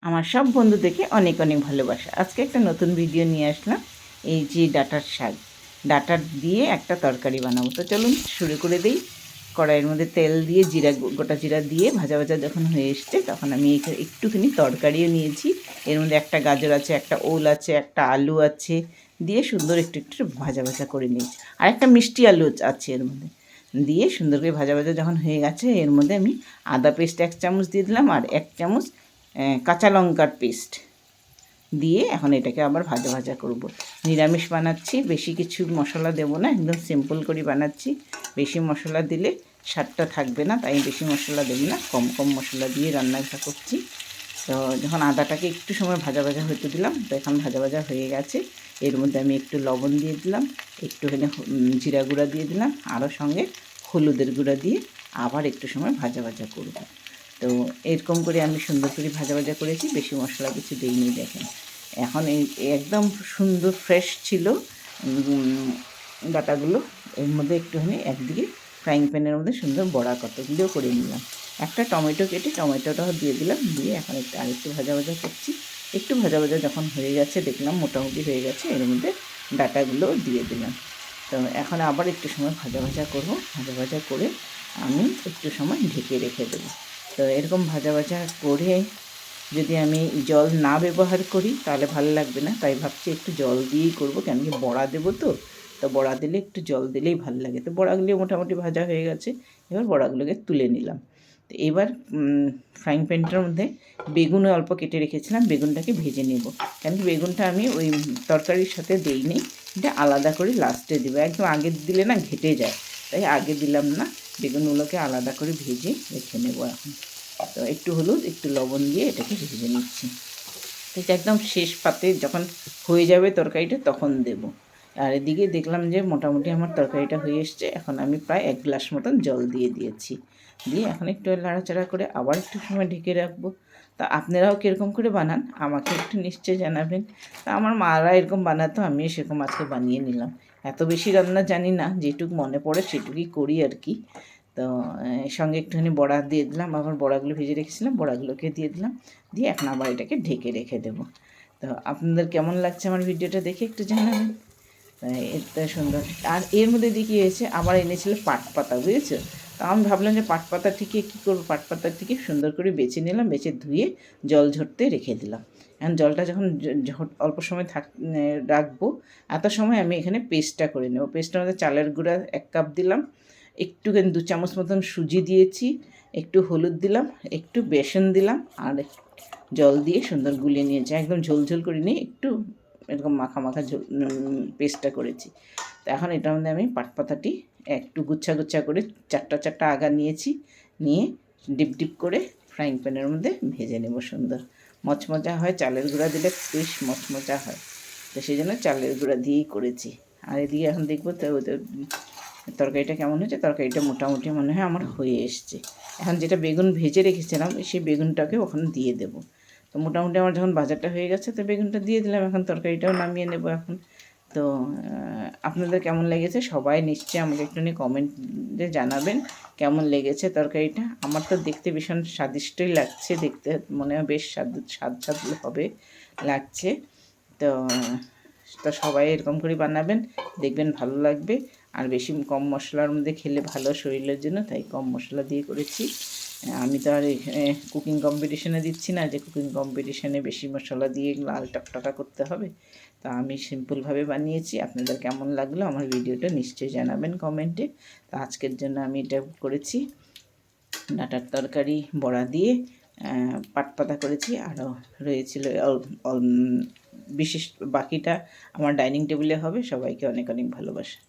আমার সব বন্ধুদেরকে অনেক অনেক ভালোবাসা। আজকে একটা নতুন ভিডিও নিয়ে আসলাম। এই যে ডাঁটার শাক, ডাঁটার দিয়ে একটা তরকারি বানাবো। তো চলুন শুরু করে দিই। কড়াইয়ের মধ্যে তেল দিয়ে গোটা জিরা দিয়ে ভাজা ভাজা যখন হয়ে এসছে, তখন আমি এখানে একটুখানি তরকারিও নিয়েছি। এর মধ্যে একটা গাজর আছে, একটা ওল আছে, একটা আলু আছে, দিয়ে সুন্দর একটু একটু ভাজা ভাজা করে নিয়েছি। আর একটা মিষ্টি আলু আছে এর মধ্যে, দিয়ে সুন্দর করে ভাজা ভাজা যখন হয়ে গেছে, এর মধ্যে আমি আদা পেস্ট 1 চামচ দিয়ে দিলাম, আর 1 চামচ কাঁচা লঙ্কার পেস্ট দিয়ে এখন এটাকে আবার ভাজা ভাজা করব। নিরামিষ বানাচ্ছি, বেশি কিছু মশলা দেব না, একদম সিম্পল করে বানাচ্ছি। বেশি মশলা দিলে স্বাদটা থাকবে না, তাই বেশি মশলা দেব না, কম কম মশলা দিয়ে রান্নাটা করছি। তো যখন আদাটাকে একটু সময় ভাজা ভাজা হতে দিলাম, তো এখন ভাজা ভাজা হয়ে গেছে। এর মধ্যে আমি একটু লবণ দিয়ে দিলাম, একটুখানি জিরা গুঁড়া দিয়ে দিলাম, আরও সঙ্গে হলুদের গুঁড়া দিয়ে আবার একটু সময় ভাজা ভাজা করব। তো এরকম করে আমি সুন্দর করে ভাজা ভাজা করেছি, বেশি মশলা কিছু দিইনি। দেখেন এখন এই একদম সুন্দর ফ্রেশ ছিল ডাটাগুলো। এর মধ্যে একটুখানি একদিকে ফ্রাইং প্যানের মধ্যে সুন্দর বড়া কতগুলো করে নিলাম। একটা টমেটো কেটে টমেটোটাও দিয়ে দিলাম, দিয়ে এখন আরেকটু ভাজা ভাজা করছি। একটু ভাজা ভাজা যখন হয়ে গেছে, দেখলাম মোটামুটি হয়ে গেছে, এর মধ্যে ডাটাগুলো দিয়ে দিলাম। তো এখন আবার একটু সময় ভাজা ভাজা করব। ভাজা ভাজা করে আমি একটু সময় ঢেকে রেখে দেবো। তো এরকম ভাজা ভাজা করে যদি আমি জল না ব্যবহার করি তাহলে ভালো লাগবে না, তাই ভাবছি একটু জল দিয়েই করবো, কেন কি বড়া দেবো তো। তো বড়া দিলে একটু জল দিলেই ভালো লাগে। তো বড়াগুলি মোটামুটি ভাজা হয়ে গেছে, এবার বড়াগুলোকে তুলে নিলাম। তো এবার ফ্রাইং প্যানটার মধ্যে বেগুনও অল্প কেটে রেখেছিলাম, বেগুনটাকে ভেজে নেব। কেন কি বেগুনটা আমি ওই তরকারির সাথে দিইনি, এটা আলাদা করে লাস্টে দেবো। একদম আগে দিলে না ঘেটে যায়, তাই আগে দিলাম না। বেগুনগুলোকে আলাদা করে ভেজে রেখে নেবো এখন। তো একটু হলুদ একটু লবণ দিয়ে এটাকে ভেজে নিচ্ছি। তো এটা একদম শেষ পাতে যখন হয়ে যাবে তরকারিটা তখন দেব। আর এদিকে দেখলাম যে মোটামুটি আমার তরকারিটা হয়ে এসছে। এখন আমি প্রায় 1 গ্লাস মতন জল দিয়ে দিয়েছি, দিয়ে এখন একটু নাড়াচাড়া করে আবার একটু সময় ঢেকে রাখবো। তা আপনারাও কীরকম করে বানান আমাকে একটু নিশ্চয়ই জানাবেন। তা আমার মারা এরকম বানাতো, আমিও সেরকম আজকে বানিয়ে নিলাম। এত বেশি রান্না জানি না, যেটুকু মনে পড়ে সেটুকুই করি আর কি। তো সঙ্গে একটুখানি বড়া দিয়ে দিলাম, আবার বড়াগুলো ভেজে রেখেছিলাম, বড়াগুলোকে দিয়ে দিলাম, দিয়ে এখন আবার এটাকে ঢেকে রেখে দেবো। তো আপনাদের কেমন লাগছে আমার ভিডিওটা দেখে একটু জানাবেন। এটা সুন্দর। আর এর মধ্যে দিয়ে কী হয়েছে, আবার এনেছিল পাট পাতা, বুঝেছো। তো আমি ভাবলাম যে পাট পাতা থেকে কী করবো, পাট পাতা থেকে সুন্দর করে বেছে নিলাম, বেছে ধুয়ে জল ঝরতে রেখে দিলাম। এখন জলটা যখন অল্প সময় রাখবো, এত সময় আমি এখানে পেস্টটা করে নেব। পেস্টের মধ্যে চালের গুঁড়া 1 কাপ দিলাম, একটুখানি 2 চামচ মতন সুজি দিয়েছি, একটু হলুদ দিলাম, একটু বেসন দিলাম, আর জল দিয়ে সুন্দর গুলিয়ে নিয়েছি। একদম ঝোলঝোল করে নিয়ে একটু এরকম মাখা মাখা পেস্টটা করেছি। তো এখন এটার মধ্যে আমি পাট পাতাটি একটু গুচ্ছা গুচ্ছা করে 4টা আগা নিয়েছি, নিয়ে ডিপ ডিপ করে ফ্রাইং প্যানের মধ্যে ভেজে নেব। সুন্দর মচমচা হয়, চালের গুঁড়া দিলে বেশ মচমচা হয়। তো সেই জন্য চালের গুঁড়া দিয়েই করেছি। আর এদিকে এখন দেখবো তো তরকারিটা কেমন হয়েছে। তরকারিটা মোটামুটি মনে হয় আমার হয়ে এসছে। এখন যেটা বেগুন ভেজে রেখেছিলাম সেই বেগুনটাকে ওখানে দিয়ে দেবো। তো মোটামুটি আমার যখন বাজারটা হয়ে গেছে, তো বেগুনটা দিয়ে দিলাম, এখন তরকারিটাও নামিয়ে নেব এখন। তো আপনাদের কেমন লেগেছে সবাই নিশ্চয়ই আমাকে একটুখানি কমেন্টে জানাবেন কেমন লেগেছে তরকারিটা। আমার তো দেখতে ভীষণ স্বাদিষ্টই লাগছে, দেখতে মনে হয় বেশ স্বাদ হবে লাগছে। তো তো সবাই এরকম করে বানাবেন, দেখবেন ভালো লাগবে। আর বেশি কম মশলার মধ্যে খেলে ভালো শরীরের জন্য, তাই কম মশলা দিয়ে করেছি। আমি তো আর এখানে কুকিং কম্পিটিশনে দিচ্ছি না যে কুকিং কম্পিটিশনে বেশি মশলা দিয়ে লাল টকটকা করতে হবে। তা আমি সিম্পলভাবে বানিয়েছি। আপনাদের কেমন লাগলো আমার ভিডিওটা নিশ্চয়ই জানাবেন কমেন্টে। তো আজকের জন্য আমি এটা করেছি, ডাঁটার তরকারি বড়া দিয়ে পাট পাতা করেছি, আরও রয়েছিল বিশেষ বাকিটা আমার ডাইনিং টেবিলে হবে। সবাইকে অনেক অনেক ভালোবাসা।